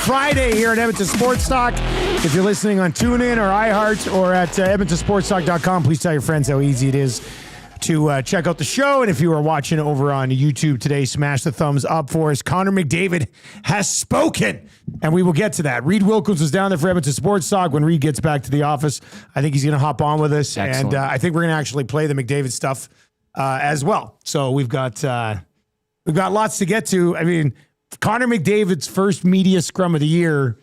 Friday here at Edmonton Sports Talk. If you're listening on TuneIn or iHeart or at EdmontonSportsTalk.com, please tell your friends how easy it is to check out the show. And if you are watching over on YouTube today, smash the thumbs up for us. Connor McDavid has spoken, and we will get to that. Reid Wilkins was down there for Edmonton Sports Talk. When Reid gets back to the office, I think he's going to hop on with us. Excellent. And I think we're going to actually play the McDavid stuff as well. So we've got lots to get to. I mean, Connor McDavid's first media scrum of the year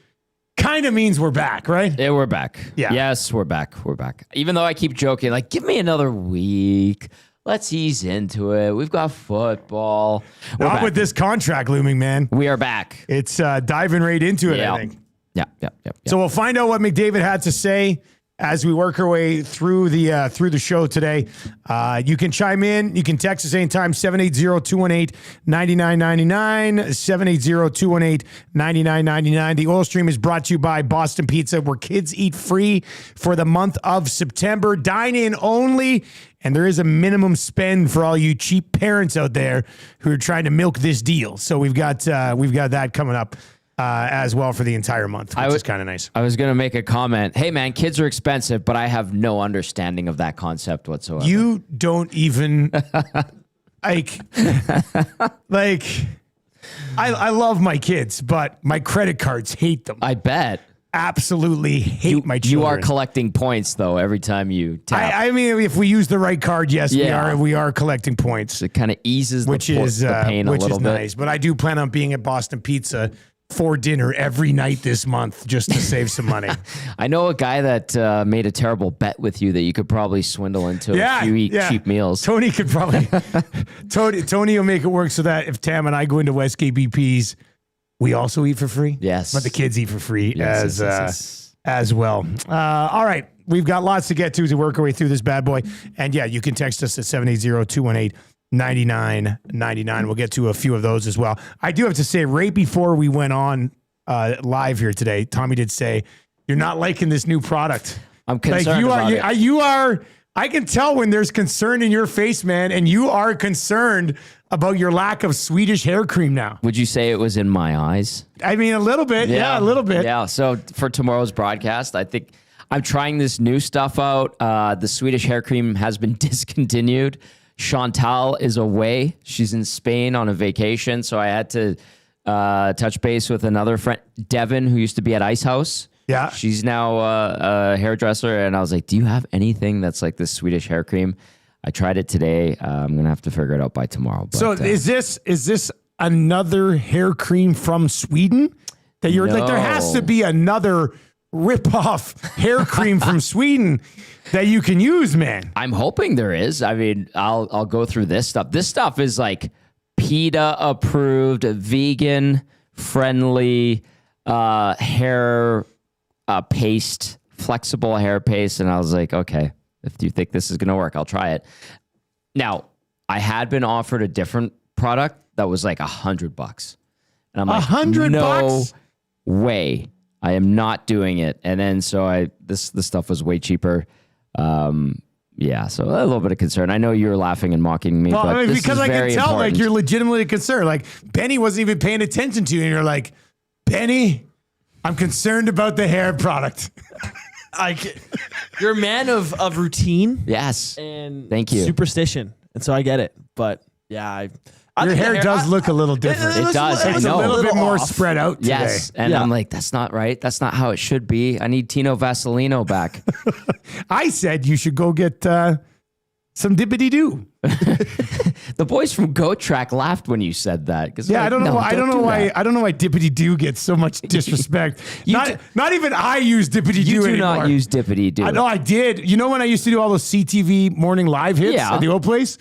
kind of means we're back, right? Yeah, we're back. Yeah. Yes, we're back. We're back. Even though I keep joking, like, give me another week. Let's ease into it. We've got football. Not with this contract looming, man. We are back. It's diving right into it, I think. Yeah. So we'll find out what McDavid had to say as we work our way through the show today. You can chime in. You can text us anytime, 780-218-9999, 780-218-9999. The Oil Stream is brought to you by Boston Pizza, where kids eat free for the month of September. Dine in only, and there is a minimum spend for all you cheap parents out there who are trying to milk this deal. So we've got that coming up as well for the entire month, which is kind of nice. I was going to make a comment. Hey, man, kids are expensive, but I have no understanding of that concept whatsoever. You don't even, I love my kids, but my credit cards hate them. I bet. Absolutely hate my children. You are collecting points, though, every time you tap. I mean, if we use the right card, yes, we are collecting points. It kind of eases the pain a little bit. Nice. But I do plan on being at Boston Pizza for dinner every night this month just to save some money. I know a guy that made a terrible bet with you that you could probably swindle into if you eat cheap meals. Tony could probably Tony will make it work so that if Tam and I go into Westgate BP's, we also eat for free. Yes. But the kids eat for free as well. All right. We've got lots to get to work our way through this bad boy. And yeah, you can text us at 780-218-9999. We'll get to a few of those as well. I do have to say, right before we went on live here today, Tommy did say, you're not liking this new product. I'm concerned about it. You are, I can tell when there's concern in your face, man, and you are concerned about your lack of Swedish hair cream now. Would you say it was in my eyes? I mean, a little bit. Yeah, a little bit. Yeah, so for tomorrow's broadcast, I think I'm trying this new stuff out. The Swedish hair cream has been discontinued. Chantal is away. She's in Spain on a vacation, so I had to touch base with another friend, Devin, who used to be at Ice House. Yeah. She's now a hairdresser, and I was like, do you have anything that's like this Swedish hair cream? I tried it today. I'm going to have to figure it out by tomorrow. But, so is this another hair cream from Sweden? That you're like, there has to be another rip-off hair cream from Sweden that you can use, man. I'm hoping there is. I mean, I'll go through this stuff. This stuff is like PETA approved, vegan friendly hair paste, flexible hair paste. And I was like, okay, if you think this is going to work, I'll try it. Now, I had been offered a different product that was like $100. And I'm like, $100? No way. I am not doing it. And then so this stuff was way cheaper. Yeah, so a little bit of concern. I know you're laughing and mocking me, but I mean, because I can tell important. like you're legitimately concerned. Like Benny wasn't even paying attention to you, and you're like, Benny, I'm concerned about the hair product. You're a man of routine. Yes. And thank you. Superstition. And so I get it. But yeah, your hair does look a little different. It does. It's a little bit more spread out today. Yes. And I'm like, that's not right. That's not how it should be. I need Tino Vaselino back. I said you should go get some dippity-doo. The boys from Goat Track laughed when you said that. Yeah, I don't know why dippity-doo gets so much disrespect. Not even I use dippity-doo anymore. You do not use dippity-doo. I know I did. You know when I used to do all those CTV morning live hits at the old place?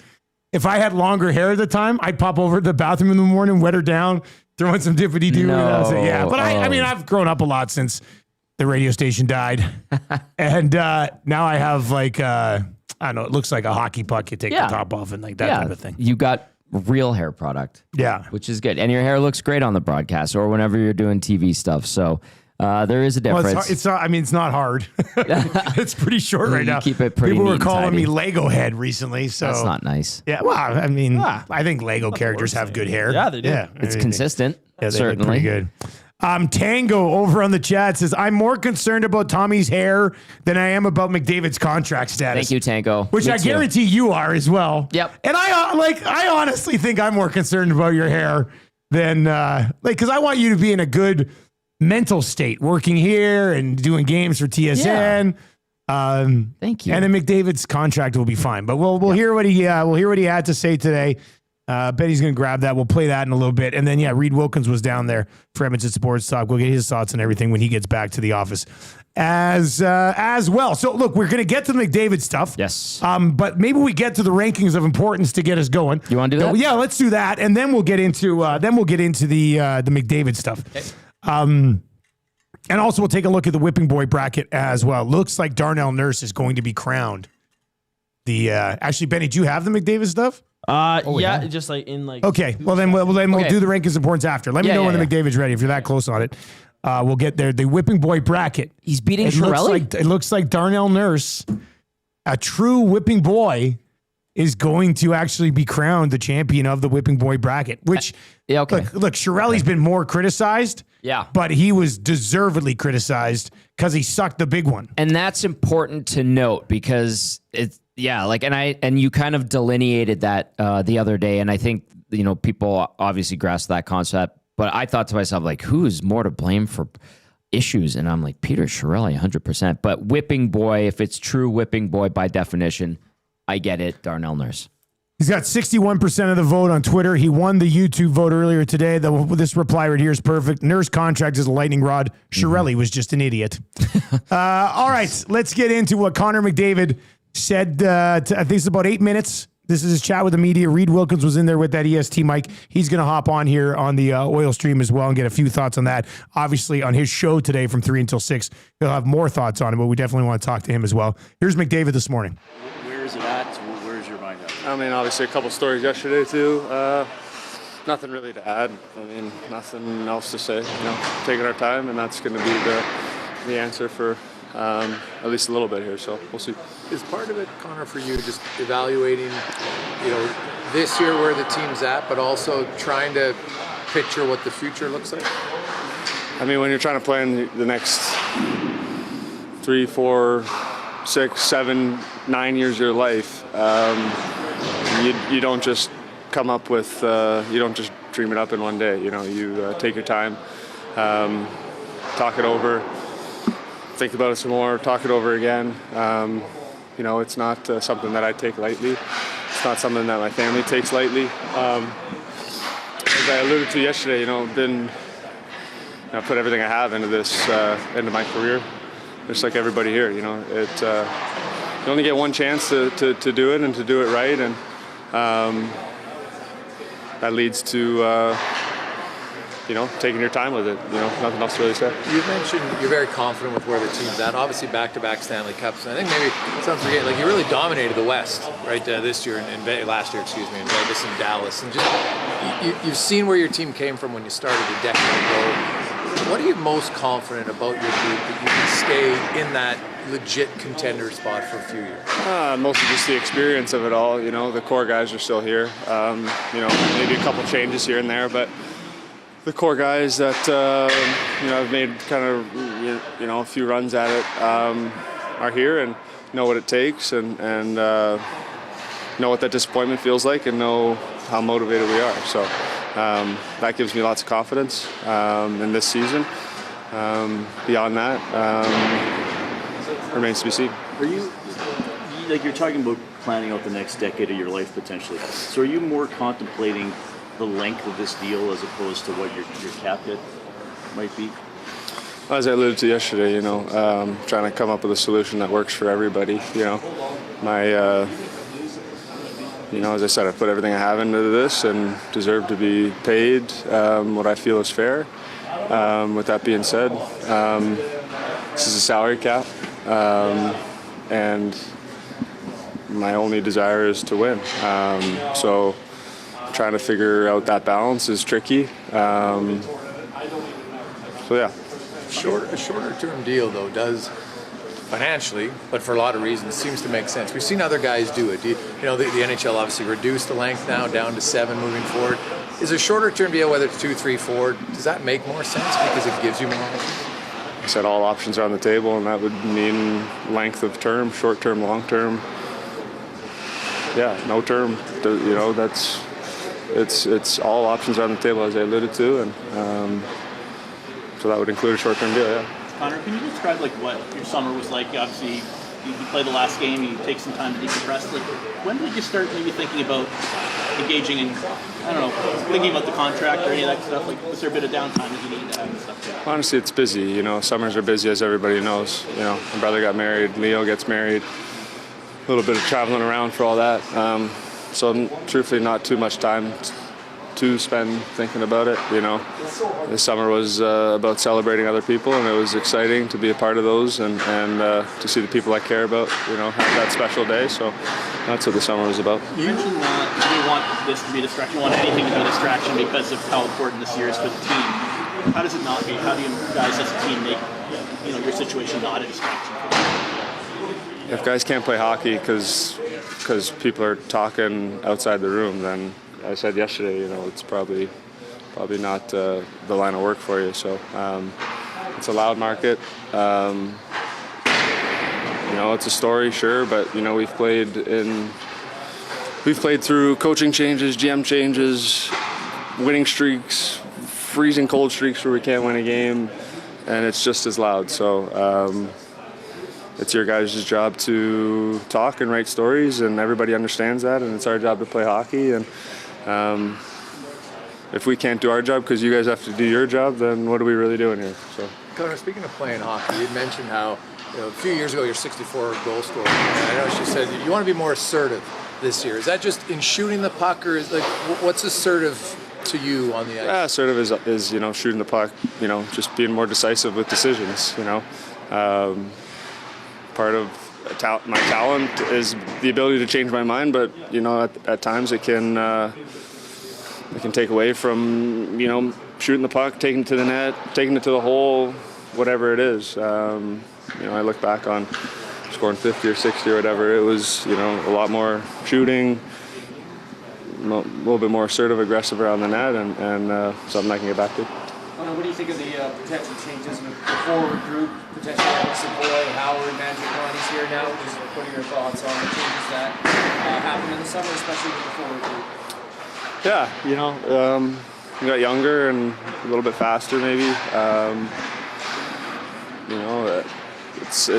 If I had longer hair at the time, I'd pop over to the bathroom in the morning, wet her down, throw in some dippity-doo. No. And I was like, yeah. But I mean, I've grown up a lot since the radio station died. And now I have like, I don't know, it looks like a hockey puck. You take the top off and like that type of thing. You got real hair product. Yeah. Which is good. And your hair looks great on the broadcast or whenever you're doing TV stuff. So there is a difference. Well, it's not hard. It's pretty short right now. Keep it pretty People neat were calling and me tidy. Lego head recently. So that's not nice. Yeah. Well, I mean, I think Lego characters have good hair. Yeah, they do. Yeah. It's consistent. Yeah, they certainly. look pretty good. Tango over on the chat says, I'm more concerned about Tommy's hair than I am about McDavid's contract status. Thank you, Tango. Which Me I too. guarantee you are as well. Yep. And I honestly think I'm more concerned about your hair than because I want you to be in a good mental state, working here and doing games for TSN. Thank you. And then McDavid's contract will be fine. But we'll hear what he had to say today. Bet he's going to grab that. We'll play that in a little bit. And then, Reid Wilkins was down there for Edmonton Sports Talk. We'll get his thoughts on everything when he gets back to the office as well. So, look, we're going to get to the McDavid stuff. Yes. But maybe we get to the rankings of importance to get us going. You want to do that? Yeah, let's do that. And then we'll get into the McDavid stuff. Okay. And also we'll take a look at the Whipping Boy bracket as well. Looks like Darnell Nurse is going to be crowned. Actually, Benny, do you have the McDavid stuff? Just like in like. Okay, well then we'll do the rankings importance after. Let me know when the McDavid's ready if you're that close on it. We'll get there. The Whipping Boy bracket. He's beating Chiarelli. It looks like Darnell Nurse, a true Whipping Boy, is going to actually be crowned the champion of the Whipping Boy bracket. Which look, Chiarelli's been more criticized. Yeah, but he was deservedly criticized because he sucked the big one. And that's important to note because it's. Yeah, and you kind of delineated that the other day, and I think people obviously grasp that concept. But I thought to myself, like, who is more to blame for issues? And I'm like, Peter Chiarelli, 100%. But Whipping Boy, if it's true Whipping Boy by definition, I get it. Darnell Nurse. He's got 61% of the vote on Twitter. He won the YouTube vote earlier today. This reply right here is perfect. Nurse contract is a lightning rod. Chiarelli was just an idiot. All right, let's get into what Connor McDavid said. I think it's about 8 minutes. This is his chat with the media. Reid Wilkins was in there with that EST mic. He's going to hop on here on the oil stream as well and get a few thoughts on that. Obviously, on his show today from 3 until 6, he'll have more thoughts on it, but we definitely want to talk to him as well. Here's McDavid this morning. Where is it at? Where's your mind at? I mean, obviously a couple stories yesterday too. Nothing really to add. I mean, nothing else to say. Taking our time, and that's going to be the answer for at least a little bit here. So we'll see. Is part of it, Connor, for you just evaluating, this year where the team's at, but also trying to picture what the future looks like? I mean, when you're trying to plan the next 3, 4, 6, 7, 9 years of your life, you don't just come up with, you don't just dream it up in one day. You take your time, talk it over, think about it some more, talk it over again. It's not something that I take lightly. It's not something that my family takes lightly. As I alluded to yesterday, I put everything I have into this, into my career, just like everybody here. You only get one chance to do it and to do it right, and that leads to taking your time with it. Nothing else to really say. You mentioned you're very confident with where the team's at. Obviously, back-to-back Stanley Cups. And I think maybe some forget, you really dominated the West, right? This year last year, in Vegas and Dallas. And just you've seen where your team came from when you started a decade ago. What are you most confident about your group that you can stay in that legit contender spot for a few years? Mostly just the experience of it all. The core guys are still here. Maybe a couple changes here and there, but the core guys that have made kind of a few runs at it are here and know what it takes and know what that disappointment feels like and know how motivated we are. So that gives me lots of confidence in this season. Beyond that, remains to be seen. Are you you're talking about planning out the next decade of your life potentially? So are you more contemplating the length of this deal as opposed to what your cap hit might be? As I alluded to yesterday, trying to come up with a solution that works for everybody. As I said, I put everything I have into this and deserve to be paid what I feel is fair. With that being said, this is a salary cap, and my only desire is to win. So trying to figure out that balance is tricky. A shorter term deal though does financially, but for a lot of reasons seems to make sense. We've seen other guys do it. The NHL obviously reduced the length now down to 7 moving forward. Is a shorter-term deal, whether it's 2, 3, 4, does that make more sense because it gives you more options? I said all options are on the table, and that would mean length of term, short term, long term. Yeah, no term. You know, it's all options are on the table, as I alluded to, and so that would include a short term deal. Yeah. Connor, can you describe like what your summer was like? Obviously, you play the last game, you take some time to decompress. Like, when did you start maybe thinking about engaging in, I don't know, thinking about the contract or any of that stuff? Like, was there a bit of downtime that you needed to have and stuff? Yeah. Honestly, it's busy. You know, summers are busy, as everybody knows. You know, my brother got married, Leo gets married. A little bit of traveling around for all that. So truthfully, not too much time to spend thinking about it. You know, this summer was about celebrating other people, and it was exciting to be a part of those and to see the people I care about, you know, have that special day. So that's what the summer was about. You mentioned that you want this to be a distraction, you want anything to be a distraction because of how important this year is for the team. How does it not be? How do you guys as a team make, you know, your situation not a distraction? If guys can't play hockey because people are talking outside the room, then I said yesterday, you know, it's probably not the line of work for you. So it's a loud market. You know, it's a story, sure, but you know, we've played through coaching changes, GM changes, winning streaks, freezing cold streaks where we can't win a game, and it's just as loud. So it's your guys' job to talk and write stories, and everybody understands that, and it's our job to play hockey. And if we can't do our job because you guys have to do your job, then what are we really doing here? So, Connor, speaking of playing hockey, you mentioned how, you know, a few years ago you're 64 goal scorer. And I know she said you want to be more assertive this year. Is that just in shooting the puck, or is like what's assertive to you on the ice? Yeah, assertive is you know, shooting the puck. You know, just being more decisive with decisions. You know, part of my talent is the ability to change my mind, but you know, at times it can take away from, you know, shooting the puck, taking it to the net, taking it to the hole, whatever it is. You know, I look back on scoring 50 or 60 or whatever. It was, you know, a lot more shooting, a little bit more assertive, aggressive around the net, and something I can get back to. What do you think of the potential changes with the forward group, potentially Alex Boy, Howard, Magic Ronnie's here now? Just what are your thoughts on the changes that happened in the summer, especially with the forward group? Yeah, you know, we got younger and a little bit faster, maybe. You know, it's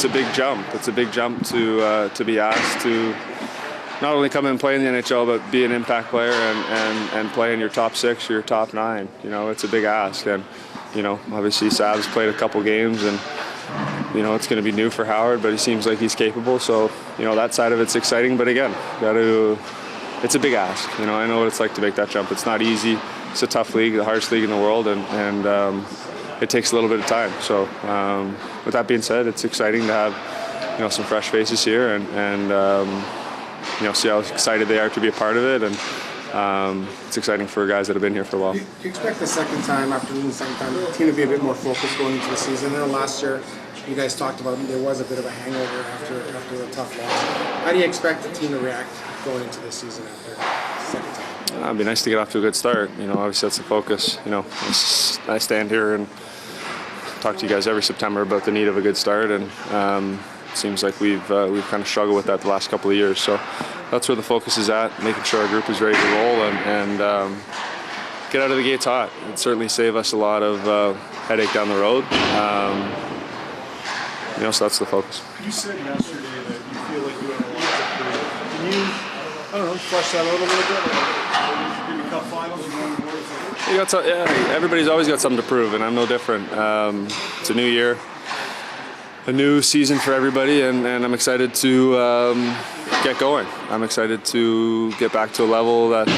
a big jump. It's a big jump to be asked to not only come and play in the NHL, but be an impact player and play in your top 6 or your top 9. You know, it's a big ask. And, you know, obviously Sav's played a couple games, and, you know, it's going to be new for Howard, but he seems like he's capable. So, you know, that side of it's exciting. But again, it's a big ask. You know, I know what it's like to make that jump. It's not easy. It's a tough league, the hardest league in the world, and it takes a little bit of time. So with that being said, it's exciting to have, you know, some fresh faces here and you know, see how excited they are to be a part of it, and it's exciting for guys that have been here for a while. Do you expect the second time, after losing the second time, the team to be a bit more focused going into the season? I know last year you guys talked about there was a bit of a hangover after a tough loss. How do you expect the team to react going into this season after the second time? It'd be nice to get off to a good start. You know, obviously that's the focus. You know, I stand here and talk to you guys every September about the need of a good start, and it seems like we've kind of struggled with that the last couple of years. So that's where the focus is at, making sure our group is ready to roll and get out of the gates hot. It'd certainly save us a lot of headache down the road. You know, so that's the focus. You said yesterday that you feel like you have a lot to prove. Can you, I don't know, flesh that out a little bit? Maybe Cup Finals and yeah, everybody's always got something to prove, and I'm no different. It's a new year, a new season for everybody, and I'm excited to get going. I'm excited to get back to a level that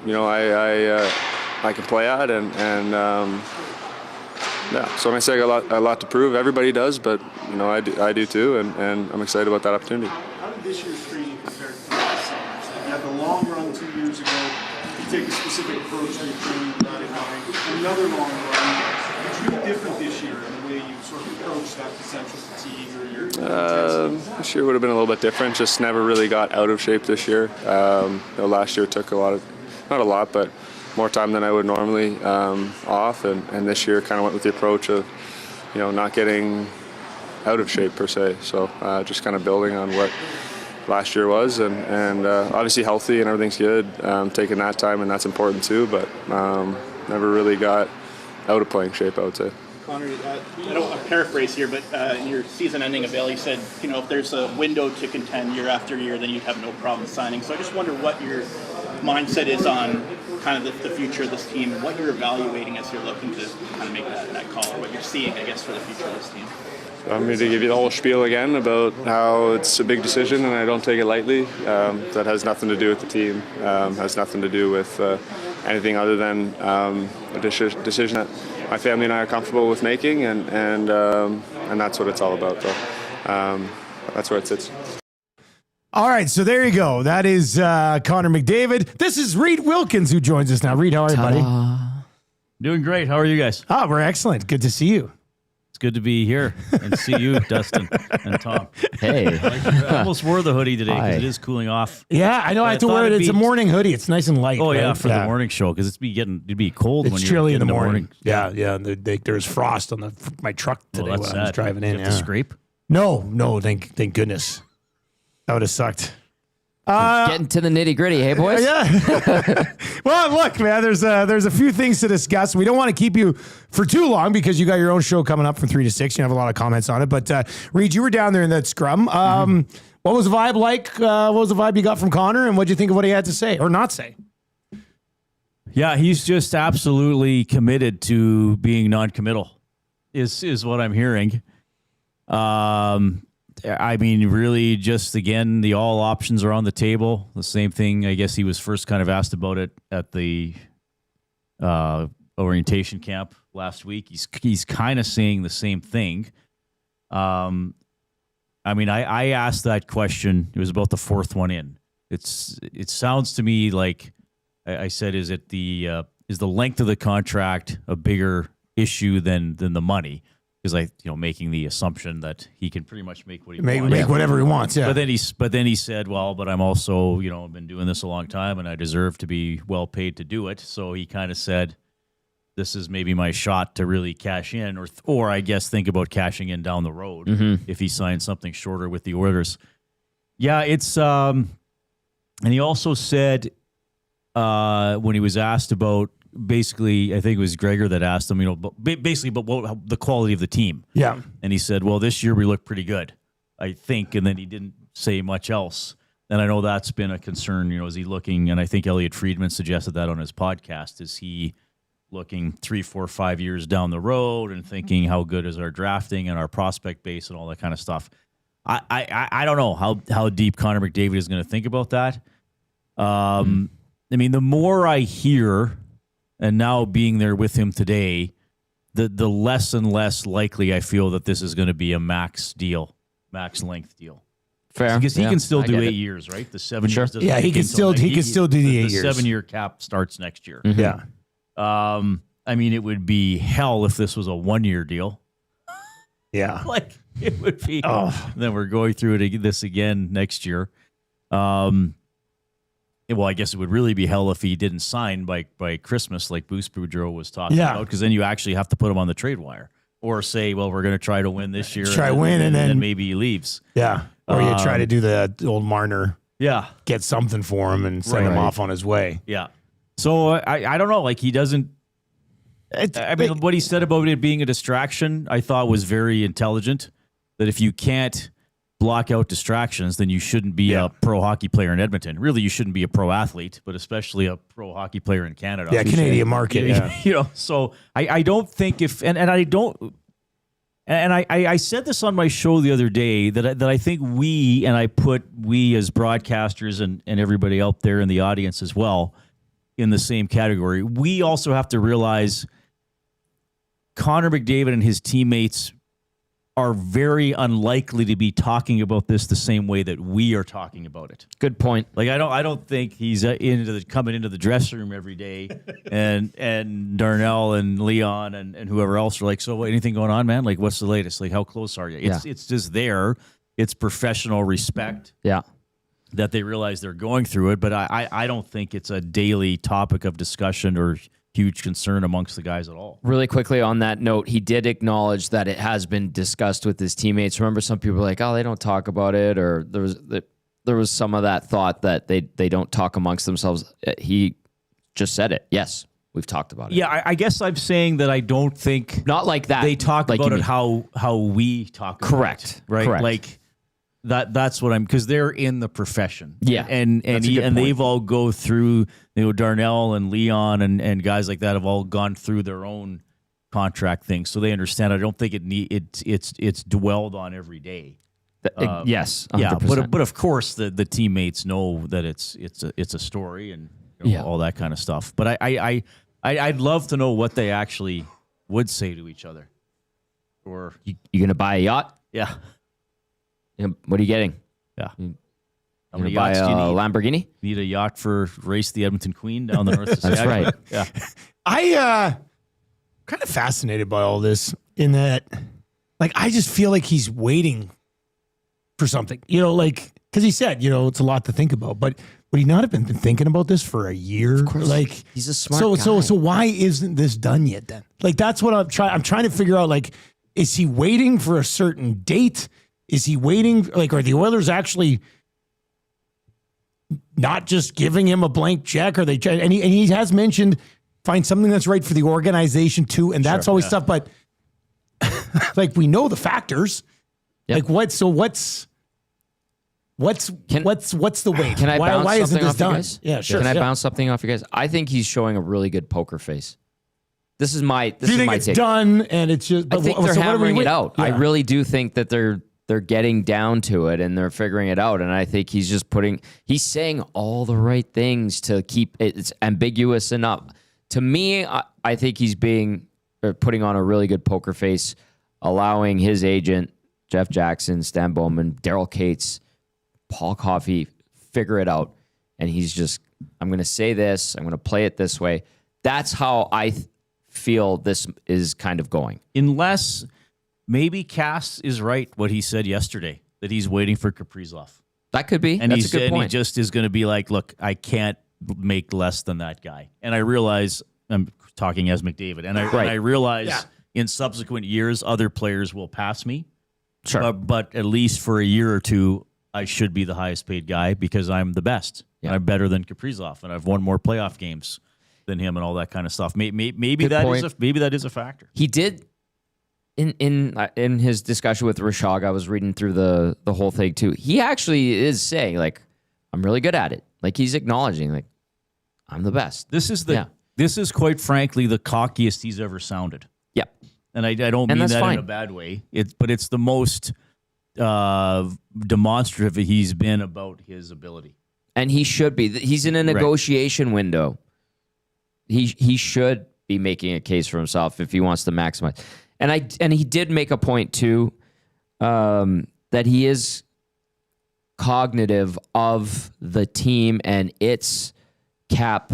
you know, I can play at, and yeah. So when I say I got a lot to prove, everybody does, but you know, I do too, and I'm excited about that opportunity. How did this year's training compare to last summer's? You had the long run 2 years ago. You take a specific approach to your training, another long run. Did you be different this year in the way you sort of approach that potential fatigue or your intensity? This year would have been a little bit different. Just never really got out of shape this year. You know, last year took a lot of not a lot, but more time than I would normally off. And this year kind of went with the approach of, not getting out of shape per se. So just kind of building on what last year was, and obviously healthy and everything's good. Taking that time, and that's important too, but never really got out of playing shape, I would say. Connor, I don't paraphrase here, but in your season-ending avail, you said, if there's a window to contend year after year, then you'd have no problem signing. So I just wonder what your mindset is on kind of the future of this team and what you're evaluating as you're looking to kind of make that call, or what you're seeing, I guess, for the future of this team. I'm going to give you the whole spiel again about how it's a big decision and I don't take it lightly. That has nothing to do with the team, has nothing to do with anything other than a decision that my family and I are comfortable with making, and that's what it's all about. So that's where it sits. All right, so there you go. That is Connor McDavid. This is Reid Wilkins who joins us now. Reid, how are you, buddy? Doing great. How are you guys? Oh, we're excellent. Good to see you. It's good to be here and see you, Dustin and Tom. Hey. I almost wore the hoodie today because it is cooling off. Yeah, I know. I have to wear it. It's a morning hoodie. It's nice and light. Oh, right? yeah, for the morning show because it'd be cold it's when you're chilly in the morning. Yeah. Yeah. There's frost on my truck today when I was driving in. Did you have to scrape? No. Thank goodness. That would have sucked. Getting to the nitty gritty, hey boys. Yeah. Well, look, man. There's a few things to discuss. We don't want to keep you for too long because you got your own show coming up from 3 to 6. You have a lot of comments on it. But Reid, you were down there in that scrum. What was the vibe like? What was the vibe you got from Connor, and what did you think of what he had to say or not say? Yeah, he's just absolutely committed to being non-committal. Is what I'm hearing. I mean, really, just again, the all options are on the table. The same thing, I guess he was first kind of asked about it at the orientation camp last week. He's kind of saying the same thing. I mean, I asked that question. It was about the fourth one in. It sounds to me like I said, is the length of the contract a bigger issue than the money? Because making the assumption that he can pretty much make what he wants. Make whatever he wants, yeah. But then he said, well, but I'm also, I've been doing this a long time and I deserve to be well paid to do it. So he kind of said, this is maybe my shot to really cash in, or I guess think about cashing in down the road if he signs something shorter with the Oilers. Yeah, it's and he also said when he was asked about, basically, I think it was Gregor that asked him, basically, but the quality of the team. Yeah. And he said, well, this year we look pretty good, I think. And then he didn't say much else. And I know that's been a concern, is he looking, and I think Elliot Friedman suggested that on his podcast, is he looking 3, 4, 5 years down the road and thinking how good is our drafting and our prospect base and all that kind of stuff. I don't know how deep Connor McDavid is going to think about that. I mean, the more I hear, and now being there with him today, the less and less likely I feel that this is going to be a max length deal. Fair. Because he can still do 8 years, right? The 7 years. Yeah, he can still do the 8 years. The 7-year cap starts next year. Mm-hmm. Yeah. I mean, it would be hell if this was a 1-year deal. Yeah. Like, it would be. Then we're going through this again next year. Well, I guess it would really be hell if he didn't sign by Christmas, like Bruce Boudreau was talking about, because then you actually have to put him on the trade wire or say, well, we're going to try to win this year. And then maybe he leaves. Yeah. Or you try to do the old Marner. Yeah. Get something for him and send him off on his way. Yeah. So I don't know. Like, he doesn't. I mean, what he said about it being a distraction, I thought was very intelligent. That if you can't block out distractions, then you shouldn't be a pro hockey player in Edmonton. Really, you shouldn't be a pro athlete, but especially a pro hockey player in Canada. Yeah, Canadian market. Yeah. So I don't think I said this on my show the other day that I think we as broadcasters and everybody out there in the audience as well in the same category. We also have to realize Connor McDavid and his teammates are very unlikely to be talking about this the same way that we are talking about it. Good point. Like, I don't think he's coming into the dressing room every day and Darnell and Leon and whoever else are like, so anything going on, man? Like, what's the latest? Like, how close are you? It's just there. It's professional respect. Yeah. that they realize they're going through it. But I don't think it's a daily topic of discussion or huge concern amongst the guys at all. Really quickly on that note, he did acknowledge that it has been discussed with his teammates. Remember, some people were like, oh, they don't talk about it, or there was some of that thought that they don't talk amongst themselves. He just said it. Yes, we've talked about it. Yeah, I guess I'm saying that I don't think not like that. They talk like about it how we talk about Correct. it. Right. Correct. Like that's what I'm, because they're in the profession. Yeah. And they've all go through, Darnell and Leon and guys like that have all gone through their own contract things. So they understand. I don't think it's dwelled on every day. Yes. 100%. Yeah. But of course the teammates know that it's a story and all that kind of stuff. But I'd love to know what they actually would say to each other. Or you going to buy a yacht? Yeah. What are you getting? Yeah. How many yachts do you need? Lamborghini? Need a yacht for race the Edmonton Queen down the north. That's right. Yeah. I kind of fascinated by all this in that, like, I just feel like he's waiting for something, because he said, it's a lot to think about, but would he not have been thinking about this for a year? Of course. Like, he's a smart guy. So why isn't this done yet then? Like, that's what I'm trying to figure out. Like, is he waiting for a certain date? Is he waiting? Like, are the Oilers actually not just giving him a blank check? Are they? And he has mentioned find something that's right for the organization too, and that's always tough. But like, we know the factors. Yep. Like, what's the wait? Can I bounce why isn't something this off done? you guys? Yeah, sure. Can I bounce something off you guys? I think he's showing a really good poker face. This is my. Do you think it's done and it's just? I think they're hammering it out. Yeah. I really do think that they're getting down to it and they're figuring it out. And I think he's just he's saying all the right things to keep it's ambiguous enough. To me, I think he's putting on a really good poker face, allowing his agent, Jeff Jackson, Stan Bowman, Daryl Cates, Paul Coffey, figure it out. And he's just, I'm going to say this, I'm going to play it this way. That's how I feel this is kind of going. Unless maybe Cass is right, what he said yesterday, that he's waiting for Kaprizov. That could be. And that's a good point. He just is going to be like, look, I can't make less than that guy. And I realize, I'm talking as McDavid, and I realize in subsequent years, other players will pass me. Sure. But at least for a year or two, I should be the highest paid guy because I'm the best. Yeah. I'm better than Kaprizov, and I've won more playoff games than him and all that kind of stuff. Maybe that is a factor. He did in his discussion with Rashog. I was reading through the whole thing too. He actually is saying, like, I'm really good at it. Like, he's acknowledging, like, I'm the best. This is quite frankly the cockiest he's ever sounded. Yeah. And I don't mean that in a bad way. But it's the most demonstrative he's been about his ability. And he should be. He's in a negotiation window. He should be making a case for himself if he wants to maximize. And he did make a point too, that he is cognitive of the team and its cap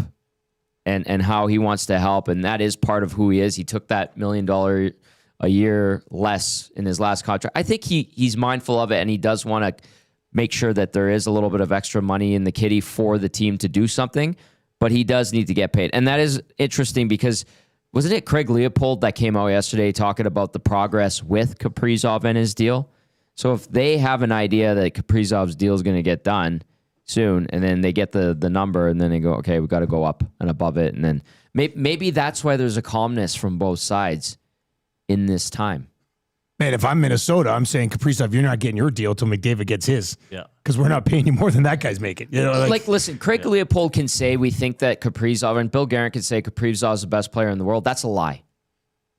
and how he wants to help, and that is part of who he is. He took that $1 million a year less in his last contract. I think he's mindful of it, and he does want to make sure that there is a little bit of extra money in the kitty for the team to do something, but he does need to get paid. And that is interesting because wasn't it Craig Leopold that came out yesterday talking about the progress with Kaprizov and his deal? So if they have an idea that Kaprizov's deal is going to get done soon, and then they get the number, and then they go, okay, we got to go up and above it, and then maybe that's why there's a calmness from both sides in this time. Man, if I'm Minnesota, I'm saying, Kaprizov, you're not getting your deal till McDavid gets his. Yeah. Because we're not paying you more than that guy's making. Listen, Craig Leopold can say we think that Kaprizov, and Bill Guerin can say Kaprizov is the best player in the world. That's a lie.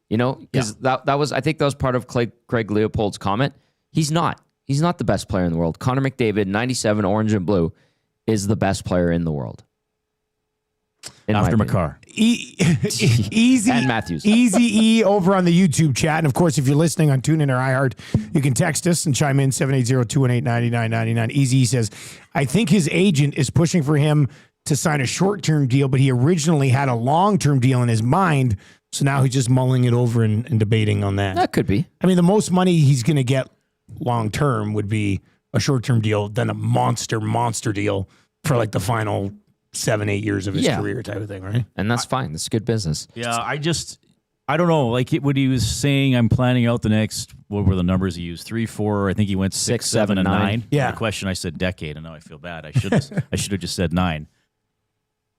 Because that was, I think that was part of Craig Leopold's comment. He's not. He's not the best player in the world. Connor McDavid, 97, orange and blue, is the best player in the world. After McCarr. Easy. And Matthews. Easy E over on the YouTube chat. And of course, if you're listening on TuneIn or iHeart, you can text us and chime in 780-218-9999. Easy E says, I think his agent is pushing for him to sign a short-term deal, but he originally had a long-term deal in his mind. So now he's just mulling it over and debating on that. That could be. I mean, the most money he's going to get long-term would be a short-term deal than a monster deal for like the final 7-8 years of his career type of thing, right? And that's fine. That's good business. Yeah, I don't know. Like what he was saying, I'm planning out the next. What were the numbers he used? 3, 4. I think he went 6, 7, and 9. Yeah. The question I said decade, and now I feel bad. I should have just said 9.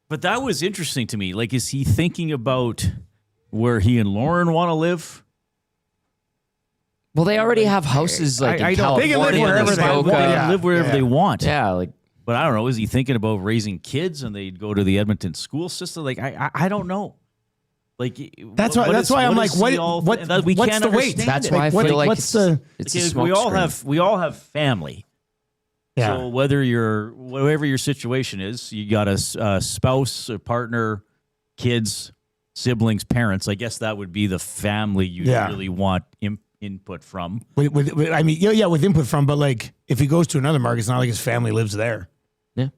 But that was interesting to me. Like, is he thinking about where he and Lauren want to live? Well, they already have houses like in California. They can live wherever they want. They can live wherever they want. Yeah, like. But I don't know. Is he thinking about raising kids and they'd go to the Edmonton school system? Like, I don't know. Like that's why I'm like, what's the wait? That's why I feel like it's a we all have family. Yeah. So whatever your situation is, you got a spouse, a partner, kids, siblings, parents. I guess that would be the family you really want input from. With input from, but like if he goes to another market, it's not like his family lives there. Yeah.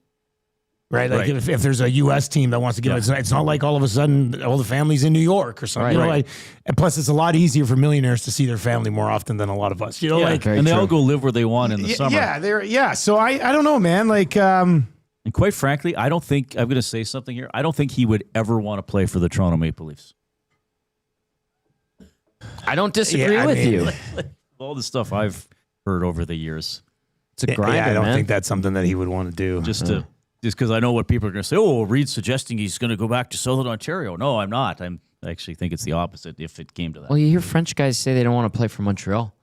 Right? Like if there's a U.S. team that wants to give it's not like all of a sudden all the family's in New York or something. And plus it's a lot easier for millionaires to see their family more often than a lot of us. You know, they all go live where they want in the summer. Yeah, so I don't know, man. Like and quite frankly, I don't think I'm gonna say something here. I don't think he would ever want to play for the Toronto Maple Leafs. I don't disagree with you. All the stuff I've heard over the years. It's a grinder, I don't think that's something that he would want to do. Just because I know what people are going to say. Oh, Reid's suggesting he's going to go back to Southern Ontario. No, I'm not. I actually think it's the opposite if it came to that. Well, you hear French guys say they don't want to play for Montreal.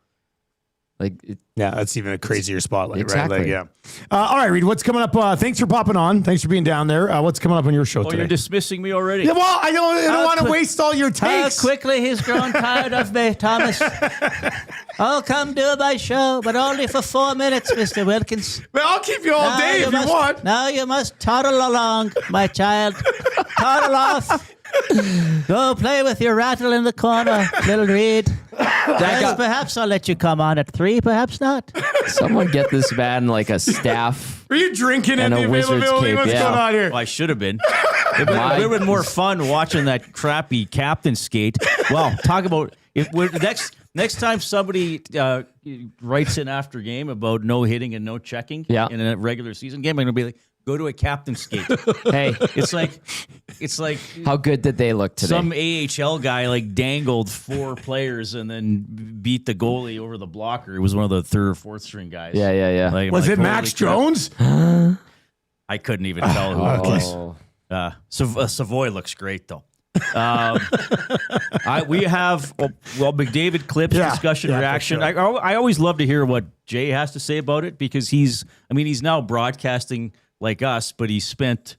That's even a crazier spotlight, exactly. Right? Like, all right, Reid, what's coming up? Thanks for popping on. Thanks for being down there. What's coming up on your show today? You're dismissing me already. Yeah, well, I don't want to waste all your takes. How quickly he's grown tired of me, Thomas. I'll come do my show, but only for 4 minutes, Mr. Wilkins. Well, I'll keep you all day if you want. Now you must toddle along, my child. Toddle off. Go play with your rattle in the corner, little Reid. Perhaps I'll let you come on at 3, perhaps not. Someone get this man like a staff. Are you drinking and at the availability? What's going on here? Well, I should have been. It would have been more fun watching that crappy captain skate. Well, talk about next time somebody writes in after game about no hitting and no checking in a regular season game, I'm gonna be like, go to a captain skate. Hey, it's like how good did they look today? Some AHL guy like dangled 4 players and then beat the goalie over the blocker. It was one of the 3rd or 4th string guys. Yeah. Like, was it Max Jones? I couldn't even tell who it was. Savoy looks great though. We have McDavid clips, discussion, reaction. Sure. I always love to hear what Jay has to say about it because he's now broadcasting like us, but he spent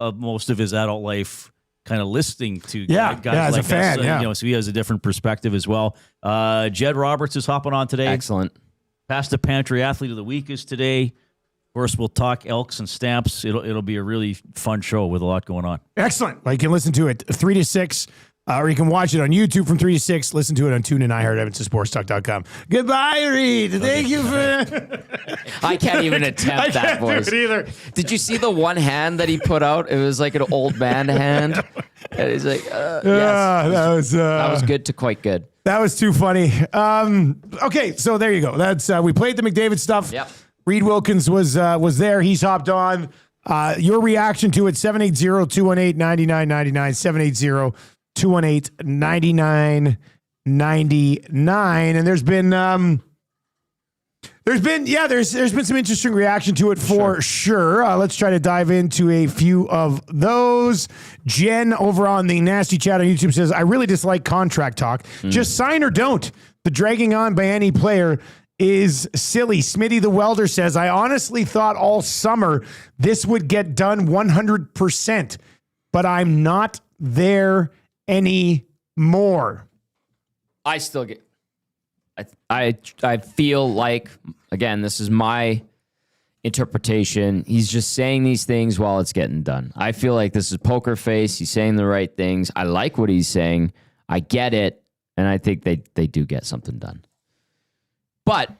most of his adult life kind of listening to guys as like a fan, us. So he has a different perspective as well. Jed Roberts is hopping on today. Excellent. Past the Pantry Athlete of the Week is today. Of course, we'll talk Elks and Stamps. It'll be a really fun show with a lot going on. Excellent. Well, you can listen to it 3 to 6. Or you can watch it on YouTube from 3 to 6. Listen to it on TuneIn, iHeart, EdmontonSportsTalk.com. Goodbye, Reid. Thank you for... I can't even attempt that voice. I can't do it either. Did you see the one hand that he put out? It was like an old man hand. And he's like, yes. That was good to quite good. That was too funny. Okay, so there you go. That's we played the McDavid stuff. Yep. Reid Wilkins was there. He's hopped on. Your reaction to it, 780-218-9999, 780-218-9999. And there's been some interesting reaction to it for sure. Let's try to dive into a few of those. Jen over on the Nasty Chat on YouTube says, I really dislike contract talk. Just sign or don't. The dragging on by any player is silly. Smitty the Welder says, I honestly thought all summer this would get done 100%, but I'm not there anymore. I still get... I feel like, again, this is my interpretation. He's just saying these things while it's getting done. I feel like this is poker face. He's saying the right things. I like what he's saying. I get it. And I think they do get something done. But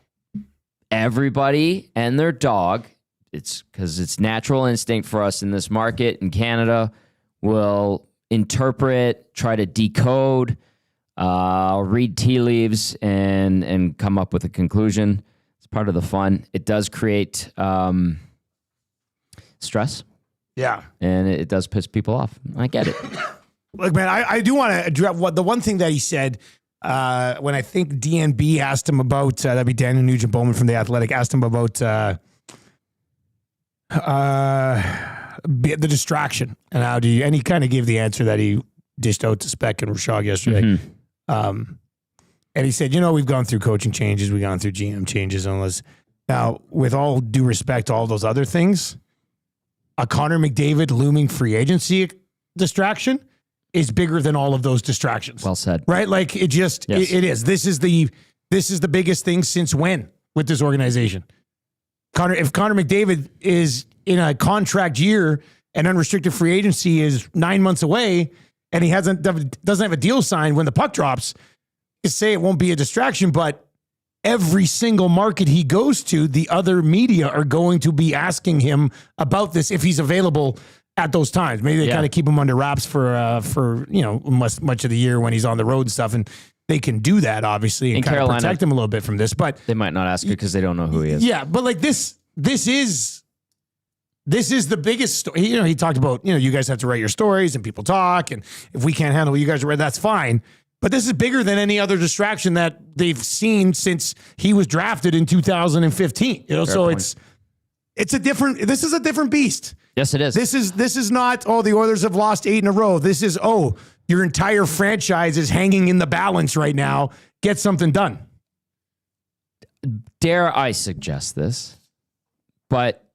everybody and their dog, it's because it's natural instinct for us in this market in Canada, will interpret, try to decode, read tea leaves, and come up with a conclusion. It's part of the fun. It does create stress. Yeah. And it does piss people off. I get it. Look, man, I do want to address the one thing that he said when I think DNB asked him about, that'd be Daniel Nugent-Bowman from The Athletic, asked him about the distraction and how do you, and he kind of gave the answer that he dished out to Speck and Rashog yesterday. And he said, we've gone through coaching changes, we've gone through GM changes, and all this. Now, with all due respect to all those other things, a Connor McDavid looming free agency distraction is bigger than all of those distractions. Well said. Right? Like it just, it is. This is the biggest thing since when with this organization. If Connor McDavid is in a contract year and unrestricted free agency is 9 months away and he doesn't have a deal signed when the puck drops, you say it won't be a distraction, but every single market he goes to, the other media are going to be asking him about this if he's available at those times. Maybe they kind of keep him under wraps for much of the year when he's on the road and stuff, and they can do that obviously and kind of protect him a little bit from this. But they might not ask you because they don't know who he is. Yeah, but like this is the biggest story. He talked about you guys have to write your stories and people talk, and if we can't handle what you guys read, that's fine. But this is bigger than any other distraction that they've seen since he was drafted in 2015. So point. This is a different beast. Yes, it is. This is not, the Oilers have lost 8 in a row. This is, your entire franchise is hanging in the balance right now. Get something done. Dare I suggest this? But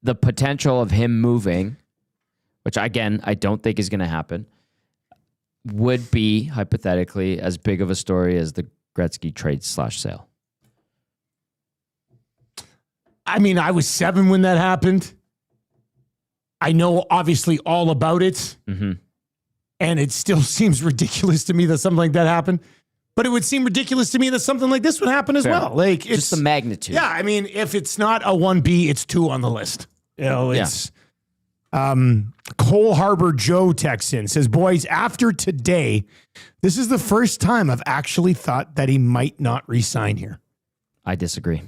the potential of him moving, which again, I don't think is going to happen, would be hypothetically as big of a story as the Gretzky trade/sale. I mean, I was 7 when that happened. I know obviously all about it. Mm-hmm. And it still seems ridiculous to me that something like that happened. But it would seem ridiculous to me that something like this would happen as well. Like it's just the magnitude. Yeah, I mean, if it's not a 1B, it's 2 on the list. It's Cole Harbor Joe texts in, says, boys, after today, this is the first time I've actually thought that he might not re-sign here. I disagree.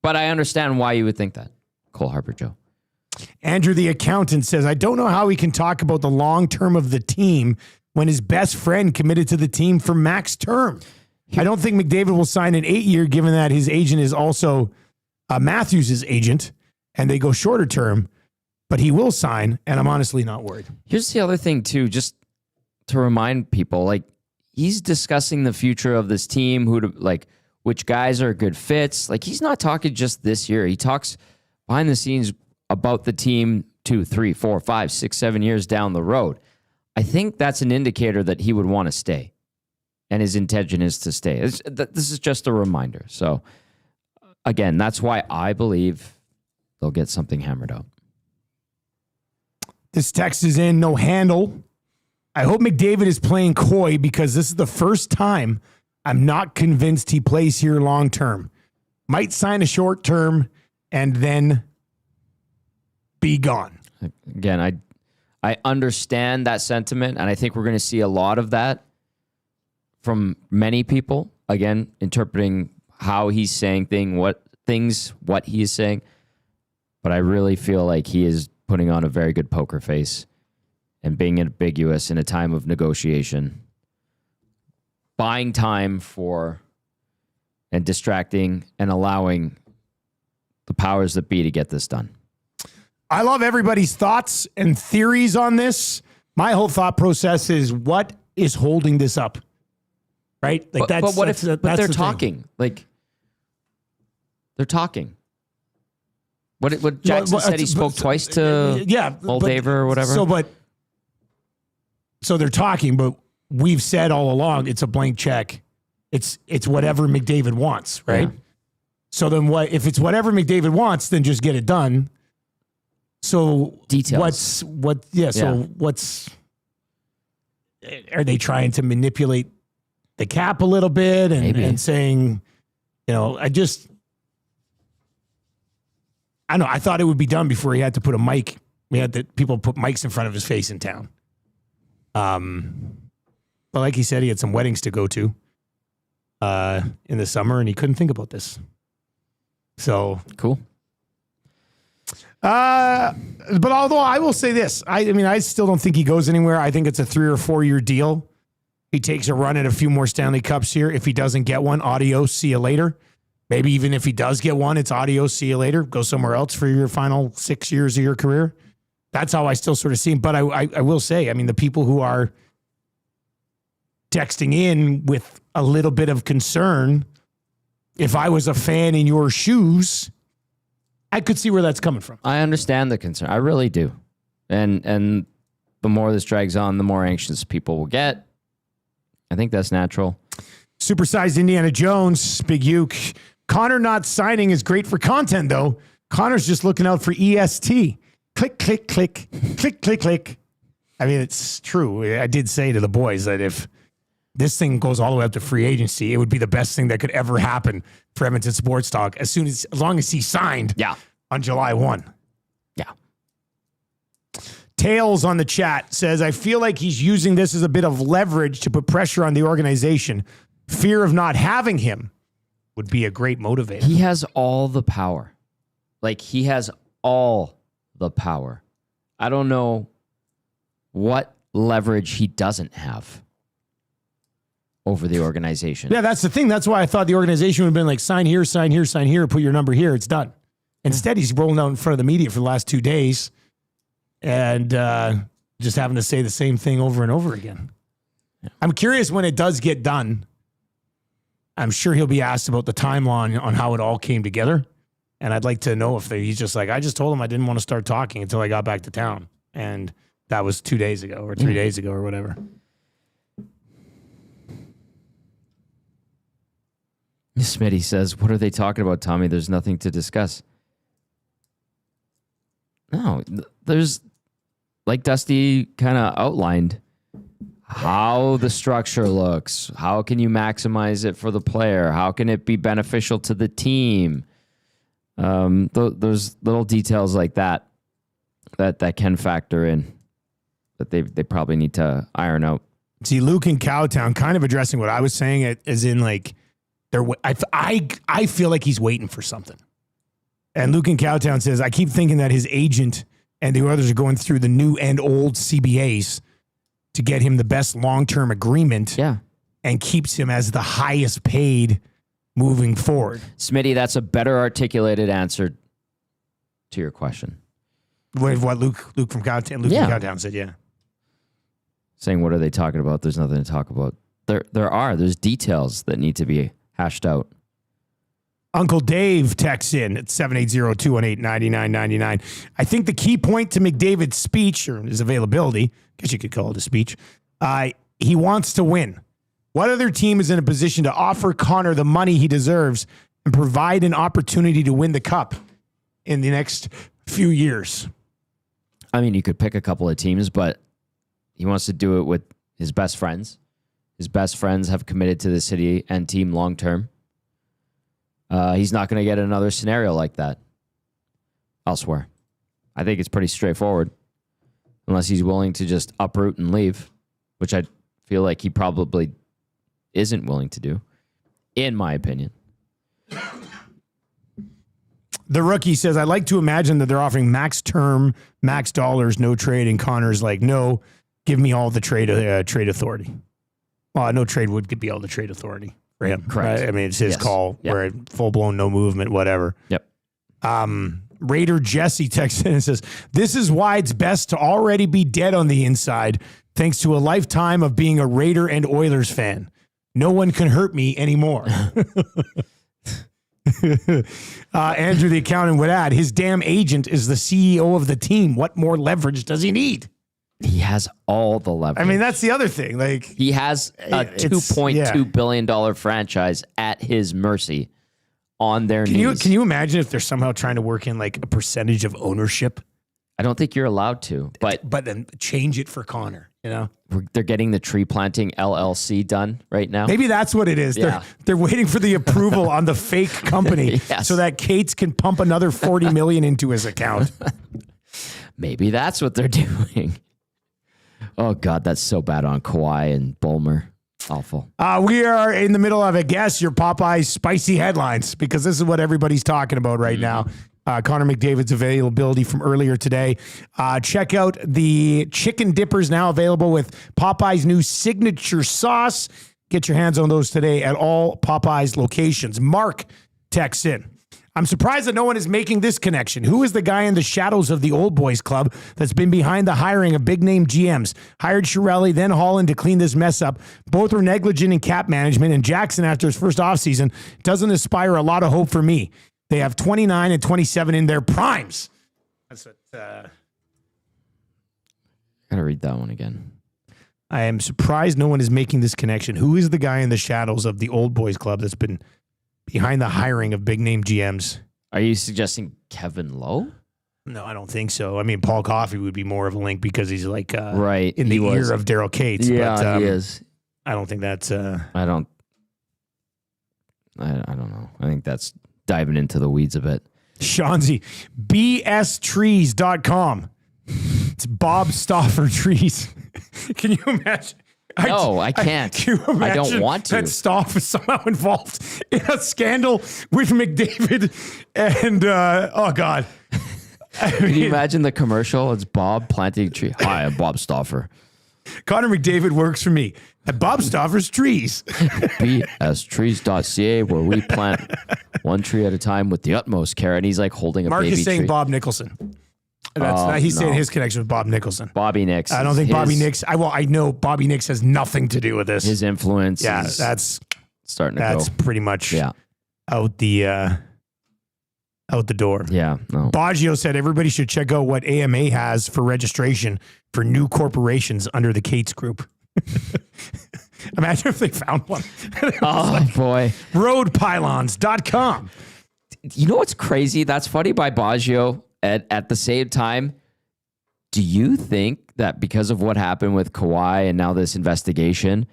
But I understand why you would think that. Cole Harbor Joe. Andrew the accountant says, I don't know how he can talk about the long term of the team when his best friend committed to the team for max term. I don't think McDavid will sign an 8-year given that his agent is also Matthews' agent and they go shorter term, but he will sign, and I'm honestly not worried. Here's the other thing, too, just to remind people, like, he's discussing the future of this team, which guys are good fits. Like, he's not talking just this year. He talks behind the scenes about the team 2, 3, 4, 5, 6, 7 years down the road. I think that's an indicator that he would want to stay, and his intention is to stay. This is just a reminder. So, again, that's why I believe they'll get something hammered out. This text is in, no handle. I hope McDavid is playing coy because this is the first time I'm not convinced he plays here long term. Might sign a short term and then be gone. Again, I understand that sentiment, and I think we're going to see a lot of that from many people. Again, interpreting how he's saying what he is saying. But I really feel like he is putting on a very good poker face and being ambiguous in a time of negotiation, buying time for and distracting and allowing the powers that be to get this done. I love everybody's thoughts and theories on this. My whole thought process is what is holding this up, right? Like but they're talking? Thing. Like they're talking. What Jackson said he spoke twice to Moldaver or whatever. So they're talking, but we've said all along it's a blank check. It's whatever McDavid wants, right? Yeah. So then if it's whatever McDavid wants, then just get it done. So details. Are they trying to manipulate the cap a little bit and saying, I know. I thought it would be done before he had to put a mic. People put mics in front of his face in town. But like he said, he had some weddings to go to. in the summer, and he couldn't think about this. So cool. But although I will say this, I still don't think he goes anywhere. I think it's a 3 or 4 year deal. He takes a run at a few more Stanley Cups here. If he doesn't get one, adios, see you later. Maybe even if he does get one, it's adios, see you later. Go somewhere else for your final 6 years of your career. That's how I still sort of see him. But I will say, the people who are texting in with a little bit of concern, if I was a fan in your shoes, I could see where that's coming from. I understand the concern. I really do. And the more this drags on, the more anxious people will get. I think that's natural. Supersized Indiana Jones, Big Uke. Connor not signing is great for content, though. Connor's just looking out for EST. Click, click, click, click, click, click. It's true. I did say to the boys that if this thing goes all the way up to free agency, it would be the best thing that could ever happen for Edmonton Sports Talk as long as he signed on July 1. Yeah. Tails on the chat says, I feel like he's using this as a bit of leverage to put pressure on the organization. Fear of not having him would be a great motivator. He has all the power. He has all the power. I don't know what leverage he doesn't have over the organization. Yeah, that's the thing. That's why I thought the organization would have been like, sign here, sign here, sign here, put your number here. It's done. Instead, he's rolling out in front of the media for the last 2 days and just having to say the same thing over and over again. Yeah. I'm curious when it does get done. I'm sure he'll be asked about the timeline on how it all came together. And I'd like to know if he's just like, I just told him I didn't want to start talking until I got back to town. And that was 2 days ago or 3 days ago or whatever. Smitty says, what are they talking about, Tommy? There's nothing to discuss. No, there's, like Dusty kind of outlined, how the structure looks. How can you maximize it for the player? How can it be beneficial to the team? There's little details like that can factor in that they probably need to iron out. See, Luke in Cowtown kind of addressing what I was saying, as in I feel like he's waiting for something. And Luke in Cowtown says, I keep thinking that his agent and the others are going through the new and old CBAs to get him the best long-term agreement. Yeah. And keeps him as the highest paid moving forward. Smitty, that's a better articulated answer to your question. What Luke from Cowtown, in Cowtown said, yeah. Saying, what are they talking about? There's nothing to talk about. There's details that need to be hashed out. Uncle Dave texts in at 780-218-9999. I think the key point to McDavid's speech, or his availability, I guess you could call it a speech, he wants to win. What other team is in a position to offer Connor the money he deserves and provide an opportunity to win the cup in the next few years? You could pick a couple of teams, but he wants to do it with his best friends. His best friends have committed to the city and team long term. He's not going to get another scenario like that elsewhere. I think it's pretty straightforward, unless he's willing to just uproot and leave, which I feel like he probably isn't willing to do, in my opinion. The rookie says, I like to imagine that they're offering max term, max dollars, no trade, and Connor's like, no, give me all the trade authority. Well, no trade would be all the trade authority for him. Correct. Right? It's his call. Yep. Where full-blown, no movement, whatever. Yep. Raider Jesse texts in and says, this is why it's best to already be dead on the inside, thanks to a lifetime of being a Raider and Oilers fan. No one can hurt me anymore. Andrew the accountant would add, his damn agent is the CEO of the team. What more leverage does he need? He has all the leverage. That's the other thing. He has a $2.2 billion franchise at his mercy on their knees. Can you imagine if they're somehow trying to work in a percentage of ownership? I don't think you're allowed to, but then change it for Connor. They're getting the tree planting LLC done right now. Maybe that's what it is. Yeah. They're waiting for the approval on the fake company so that Cates can pump another $40 million into his account. Maybe that's what they're doing. Oh God, that's so bad on Kawhi and Bulmer. Awful. We are in the middle of, I guess, your Popeyes spicy headlines, because this is what everybody's talking about right now. Connor McDavid's availability from earlier today. Check out the chicken dippers, now available with Popeye's new signature sauce. Get your hands on those today at all Popeye's locations. Mark texts in. I'm surprised that no one is making this connection. Who is the guy in the shadows of the old boys club that's been behind the hiring of big-name GMs? Hired Chiarelli, then Holland to clean this mess up. Both were negligent in cap management, and Jackson, after his first offseason, doesn't inspire a lot of hope for me. They have 29 and 27 in their primes. That's what... Gotta read that one again. I am surprised no one is making this connection. Who is the guy in the shadows of the old boys club that's been behind the hiring of big name GMs? Are you suggesting Kevin Lowe? No, I don't think so. I mean, Paul Coffey would be more of a link because he's like right in the ear of Daryl Cates. Yeah, but, he is. I don't think that's. I don't know. I think that's diving into the weeds a bit. Shanzi, bstrees.com. It's Bob Stauffer Trees. Can you imagine? No, I can't. I don't want to. That Stauf is somehow involved in a scandal with McDavid and, oh, God. Can you imagine the commercial? It's Bob planting a tree. Hi, I'm Bob Stauffer. Connor McDavid works for me at Bob Stauffer's Trees. bstrees.ca, where we plant one tree at a time with the utmost care. And he's like holding a Mark baby is saying tree. Bob Nicholson. He's saying his connection with Bob Nicholson. Bobby Nix. I don't think Bobby Nix. I know Bobby Nix has nothing to do with this. His influence. Yeah, is that's starting to go. That's pretty much out the door. Yeah. No. Baggio said everybody should check out what AMA has for registration for new corporations under the Cates Group. Imagine if they found one. Oh, boy. Roadpylons.com. You know what's crazy? That's funny by Baggio. At the same time, do you think that because of what happened with Kawhi and now this investigation,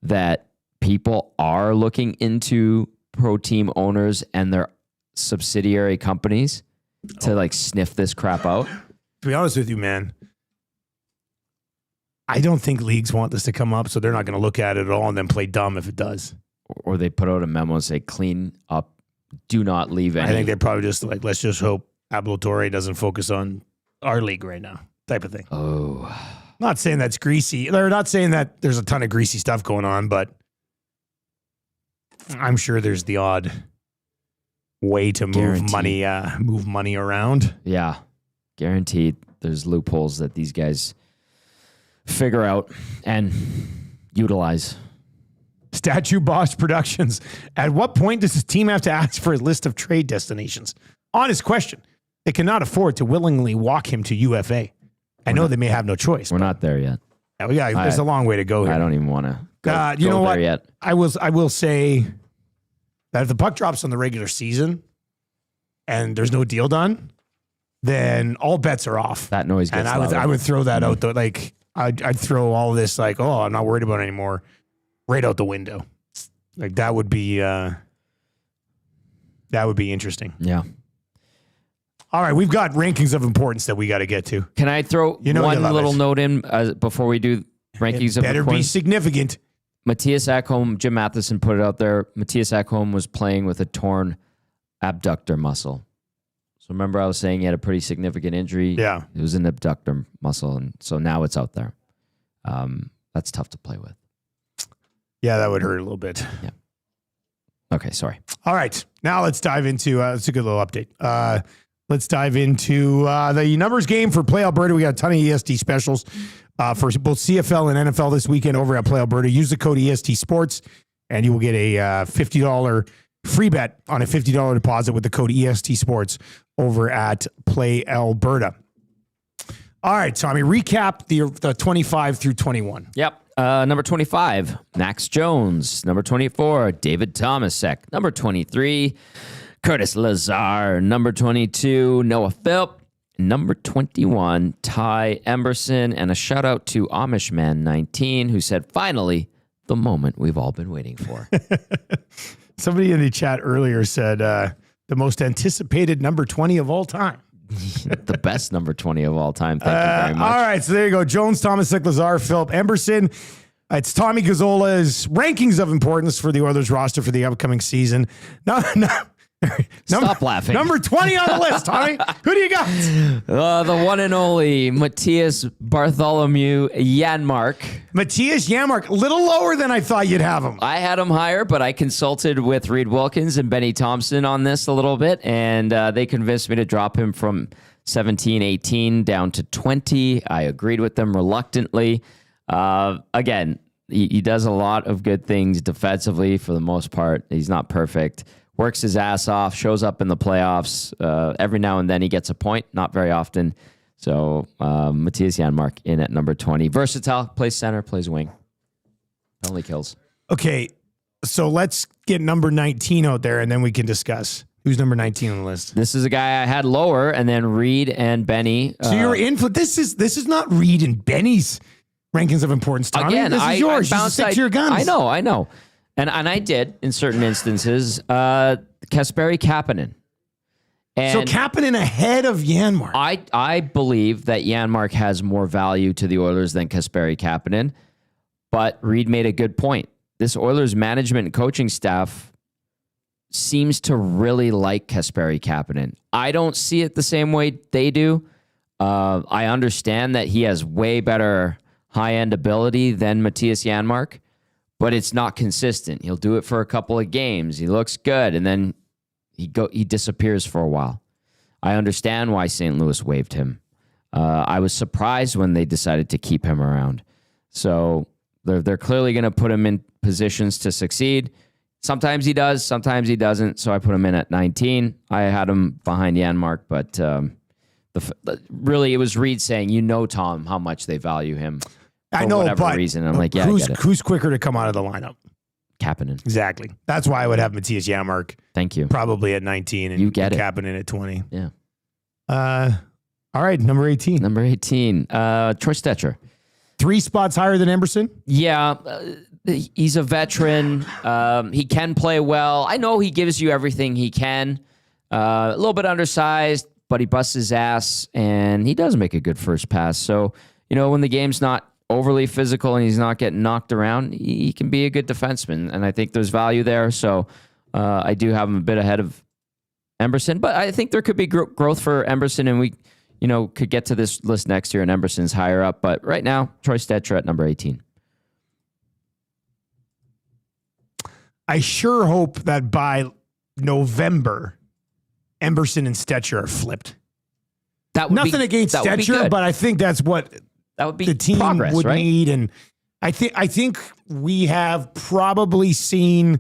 that people are looking into pro team owners and their subsidiary companies to like sniff this crap out? To be honest with you, man, I don't think leagues want this to come up, so they're not going to look at it at all and then play dumb if it does. Or they put out a memo and say, clean up, do not leave any. I think they're probably just like, let's just hope Pablo Torre doesn't focus on our league right now, type of thing. Oh. Not saying that's greasy. They're not saying that there's a ton of greasy stuff going on, but I'm sure there's the odd way to move money around. Yeah. Guaranteed there's loopholes that these guys figure out and utilize. Statue Boss Productions. At what point does his team have to ask for a list of trade destinations? Honest question. They cannot afford to willingly walk him to UFA. I know they may have no choice. We're not there yet. Yeah, there's a long way to go here. I don't even want to go, you know there what? Yet. I will say that if the puck drops on the regular season and there's no deal done, then all bets are off. That noise gets and I would throw that out. Like I'd throw all this like, oh, I'm not worried about it anymore, right out the window. Like that would be interesting. Yeah. All right, we've got rankings of importance that we got to get to. Can I throw one little note in before we do rankings of importance? Better be significant. Matthias Ekholm, Jim Matheson put it out there. Matthias Ekholm was playing with a torn abductor muscle. So remember I was saying he had a pretty significant injury? Yeah. It was an abductor muscle, and so now it's out there. That's tough to play with. Yeah, that would hurt a little bit. Yeah. Okay, sorry. All right, now let's dive into, it's a good little update. Let's dive into the numbers game for Play Alberta. We got a ton of EST specials for both CFL and NFL this weekend over at Play Alberta. Use the code EST Sports, and you will get a $50 free bet on a $50 deposit with the code EST Sports over at Play Alberta. All right, Tommy, recap the 25 through 21. Yep. Number 25, Max Jones. Number 24, David Tomasek. Number 23, Curtis Lazar. Number 22, Noah Philp. Number 21, Ty Emberson. And a shout out to Amishman19, who said, finally, the moment we've all been waiting for. Somebody in the chat earlier said the most anticipated number 20 of all time. The best number 20 of all time. Thank you very much. All right, so there you go. Jones, Tomasek, Lazar, Philp, Emberson. It's Tommy Gazzola's rankings of importance for the Oilers roster for the upcoming season. No. Stop laughing. Number 20 on the list, Tommy. Who do you got? The one and only Matthias Bartholomew Janmark. Matthias Janmark, a little lower than I thought you'd have him. I had him higher, but I consulted with Reid Wilkins and Benny Thompson on this a little bit, and they convinced me to drop him from 17, 18 down to 20. I agreed with them reluctantly. Again, he does a lot of good things defensively for the most part. He's not perfect. Works his ass off, shows up in the playoffs. Every now and then he gets a point, not very often. So Matthias Janmark in at number 20. Versatile, plays center, plays wing. Only kills. Okay, so let's get number 19 out there, and then we can discuss. Who's number 19 on the list? This is a guy I had lower, and then Reid and Benny. So you're in for this is not Reid and Benny's rankings of importance, Tommy. Again, this is yours. You stick to your guns. I know. And I did in certain instances. Kasperi Kapanen. And so Kapanen ahead of Janmark. I believe that Janmark has more value to the Oilers than Kasperi Kapanen. But Reid made a good point. This Oilers management and coaching staff seems to really like Kasperi Kapanen. I don't see it the same way they do. I understand that he has way better high-end ability than Matthias Janmark, but it's not consistent. He'll do it for a couple of games. He looks good, and then he disappears for a while. I understand why St. Louis waived him. I was surprised when they decided to keep him around. So they're clearly going to put him in positions to succeed. Sometimes he does, sometimes he doesn't. So I put him in at 19. I had him behind Janmark, but really it was Reid saying, Tom, how much they value him. I know, whatever but reason. I'm like, yeah, who's quicker to come out of the lineup? Kapanen. Exactly. That's why I would have Matthias Janmark. Thank you. Probably at 19 and you get Kapanen at 20. Yeah. All right, number 18. Number 18, Troy Stecher. 3 spots higher than Emberson? Yeah. He's a veteran. He can play well. I know he gives you everything he can. A little bit undersized, but he busts his ass, and he does make a good first pass. So, when the game's not overly physical and he's not getting knocked around, he can be a good defenseman, and I think there's value there. So I do have him a bit ahead of Emberson, but I think there could be growth for Emberson, and we could get to this list next year and Emberson's higher up. But right now, Troy Stecher at number 18. I sure hope that by November, Emberson and Stecher are flipped. Nothing against Stecher, but I think that's what the team would need. And I think we have probably seen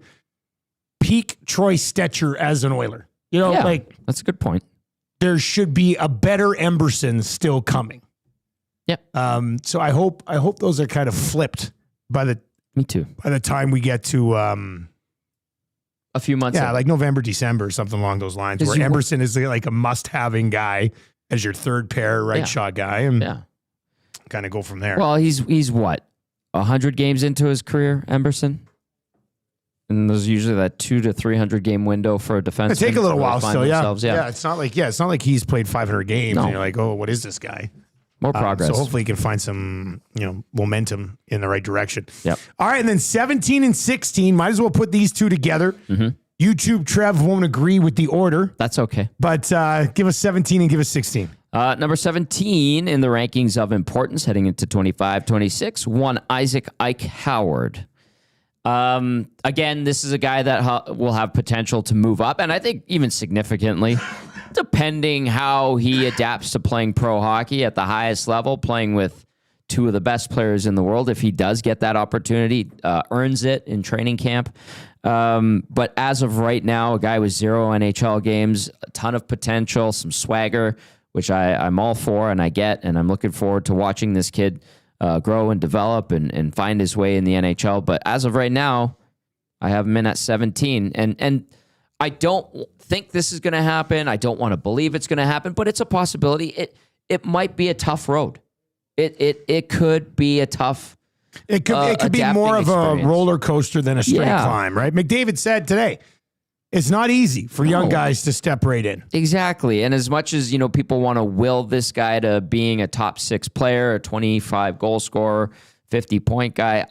peak Troy Stecher as an Oiler. That's a good point. There should be a better Emberson still coming. Yep. So I hope those are kind of flipped Me too. By the time we get to a few months. Yeah, like November, December, something along those lines, where Emberson is like a must-having guy as your third pair shot guy, and kind of go from there. Well, he's what, 100 games into his career, Emberson? And there's usually that 200 to 300 game window for a defenseman. It take a little while still, yeah. It's not like he's played 500 games and you're like, oh, what is this guy? More progress. So hopefully he can find some, momentum in the right direction. Yep. All right, and then 17 and 16, might as well put these two together. Mm-hmm. YouTube Trev won't agree with the order. That's okay. But give us 17 and give us 16. Number 17 in the rankings of importance heading into 25-26, one Isaac Ike Howard. Again, this is a guy that will have potential to move up, and I think even significantly, depending how he adapts to playing pro hockey at the highest level, playing with two of the best players in the world. If he does get that opportunity, earns it in training camp. But as of right now, a guy with 0 NHL games, a ton of potential, some swagger, which I'm all for and I get, and I'm looking forward to watching this kid grow and develop and find his way in the NHL. But as of right now, I have him in at 17. And I don't think this is going to happen. I don't want to believe it's going to happen, but it's a possibility. It might be a tough road. It could be a tough. It could be more of a roller coaster than a straight climb, right? McDavid said today, it's not easy for young guys to step right in. Exactly. And as much as, people want to will this guy to being a top 6 player, a 25 goal scorer, 50-point guy.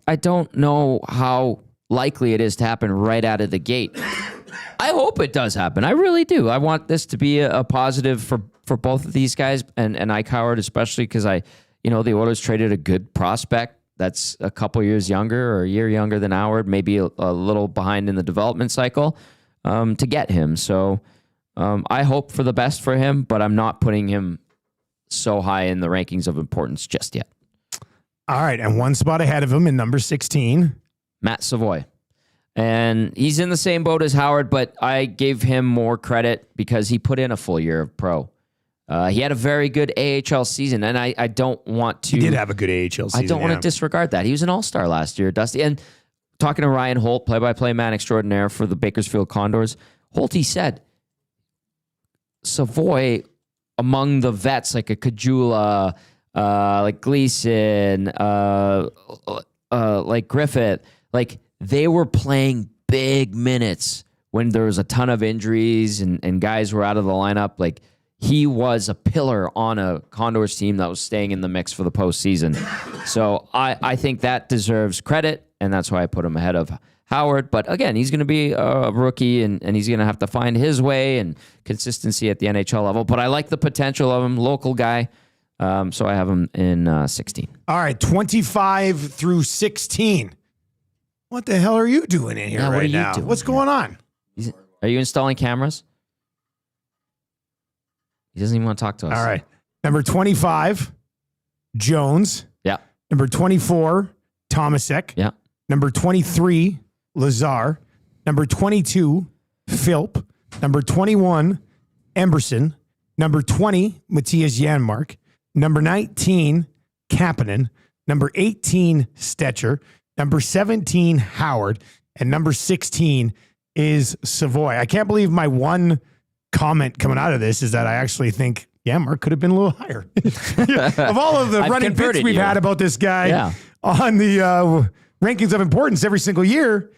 I don't know how likely it is to happen right out of the gate. I hope it does happen. I really do. I want this to be a positive for both of these guys and Ike Howard, especially because the Oilers traded a good prospect that's a couple years younger or a year younger than Howard, maybe a little behind in the development cycle to get him. So I hope for the best for him, but I'm not putting him so high in the rankings of importance just yet. All right, and one spot ahead of him in number 16. Matt Savoy. And he's in the same boat as Howard, but I gave him more credit because he put in a full year of pro. He had a very good AHL season, and I don't want to... He did have a good AHL season. I don't want to disregard that. He was an all-star last year, Dusty. And talking to Ryan Holt, play-by-play man extraordinaire for the Bakersfield Condors, Holt, he said, Savoy, among the vets, like a Gazzola, like Gleason, like Griffith, like they were playing big minutes when there was a ton of injuries and guys were out of the lineup. Like, he was a pillar on a Condors team that was staying in the mix for the postseason. So I think that deserves credit, and that's why I put him ahead of Howard. But again, he's going to be a rookie, and he's going to have to find his way and consistency at the NHL level. But I like the potential of him, local guy. So I have him in 16. All right, 25 through 16. What the hell are you doing in here right now? What's going on? Are you installing cameras? He doesn't even want to talk to us. All right. Number 25, Jones. Yeah. Number 24, Tomasek. Yeah. Number 23, Lazar. Number 22, Philp. Number 21, Emberson. Number 20, Matthias Janmark. Number 19, Kapanen. Number 18, Stetcher. Number 17, Howard. And number 16 is Savoy. I can't believe my one comment coming out of this is that I actually think Janmark could have been a little higher. Of all of the running bits we've had about this guy on the rankings of importance every single year,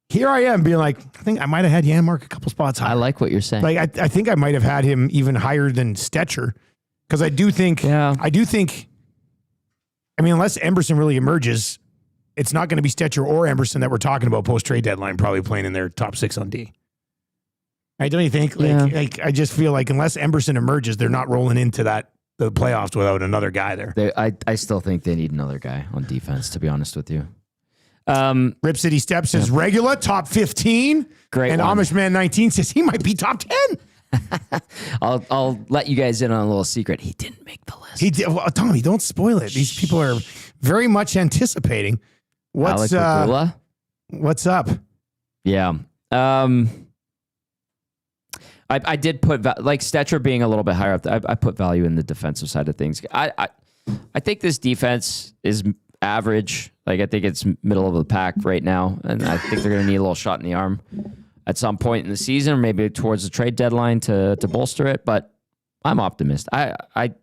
here I am being like, I think I might have had Janmark a couple spots higher. I like what you're saying. Like I think I might have had him even higher than Stetcher, because I do think, I mean, unless Emberson really emerges, it's not going to be Stetcher or Emberson that we're talking about post-trade deadline probably playing in their top 6 on D. I don't you think? Like I just feel like unless Emberson emerges, they're not rolling into the playoffs without another guy there. I still think they need another guy on defense, to be honest with you. Rip City Steps says regular top 15. Great. And one. Amish Man 19 says he might be top 10. I'll let you guys in on a little secret. He didn't make the list. He did. Well, Tommy, don't spoil it. These people are very much anticipating. What's up? Yeah. I did put like Stetcher being a little bit higher up. I put value in the defensive side of things. I think this defense is average. Like, I think it's middle of the pack right now, and I think they're going to need a little shot in the arm at some point in the season, or maybe towards the trade deadline to bolster it. But I'm optimistic. I'm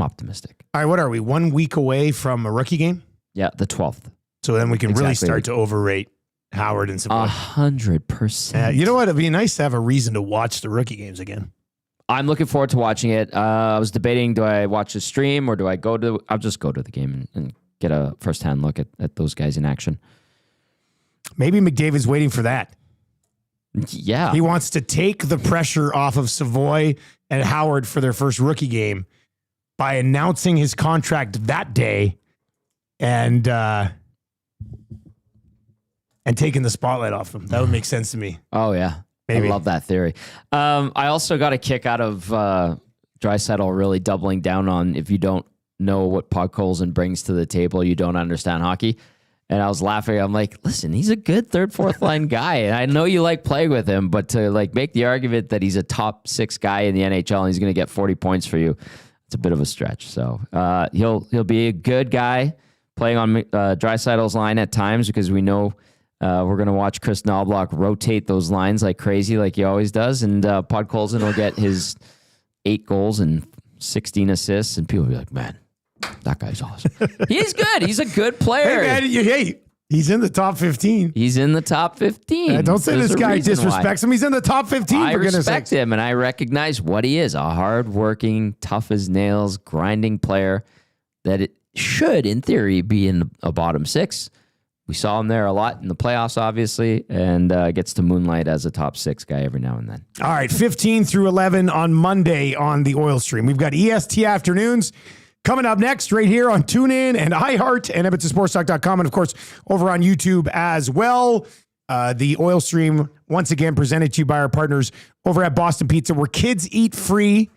optimistic. All right, what are we? 1 week away from a rookie game? Yeah, the 12th. So then we can really start to overrate Howard and Savoy. 100%. You know what? It'd be nice to have a reason to watch the rookie games again. I'm looking forward to watching it. I was debating, do I watch the stream or do I I'll just go to the game and get a firsthand look at those guys in action. Maybe McDavid's waiting for that. Yeah. He wants to take the pressure off of Savoy and Howard for their first rookie game by announcing his contract that day and taking the spotlight off them. That would make sense to me. Oh, yeah. Maybe. I love that theory. I also got a kick out of Draisaitl really doubling down on, if you don't know what Podkolzin brings to the table, you don't understand hockey. And I was laughing. I'm like, listen, he's a good third, fourth line guy. And I know you like playing with him, but to like make the argument that he's a top 6 guy in the NHL and he's going to get 40 points for you, it's a bit of a stretch. So he'll be a good guy playing on Draisaitl's line at times, because we know we're going to watch Chris Knobloch rotate those lines like crazy, like he always does. And Podkolzin will get his 8 goals and 16 assists. And people will be like, man, that guy's awesome. He's good. He's a good player. Hey, man, he's in the top 15. He's in the top 15. Don't say this guy disrespects him. He's in the top 15. I respect him, and I recognize what he is. A hard-working, tough as nails, grinding player that should, in theory, be in a bottom 6. We saw him there a lot in the playoffs, obviously, and gets to moonlight as a top 6 guy every now and then. All right, 15 through 11 on Monday on the Oil Stream. We've got EST Afternoons coming up next right here on TuneIn and iHeart and EdmontonSportsTalk.com, and, of course, over on YouTube as well. The Oil Stream, once again, presented to you by our partners over at Boston Pizza, where kids eat free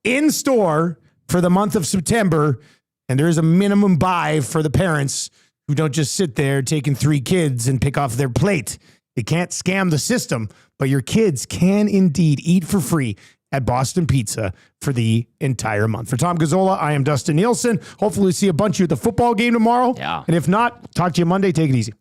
in store for the month of September, and there is a minimum buy for the parents who don't just sit there taking 3 kids and pick off their plate. You can't scam the system, but your kids can indeed eat for free at Boston Pizza for the entire month. For Tom Gazzola, I am Dustin Nielson. Hopefully see a bunch of you at the football game tomorrow. Yeah. And if not, talk to you Monday. Take it easy.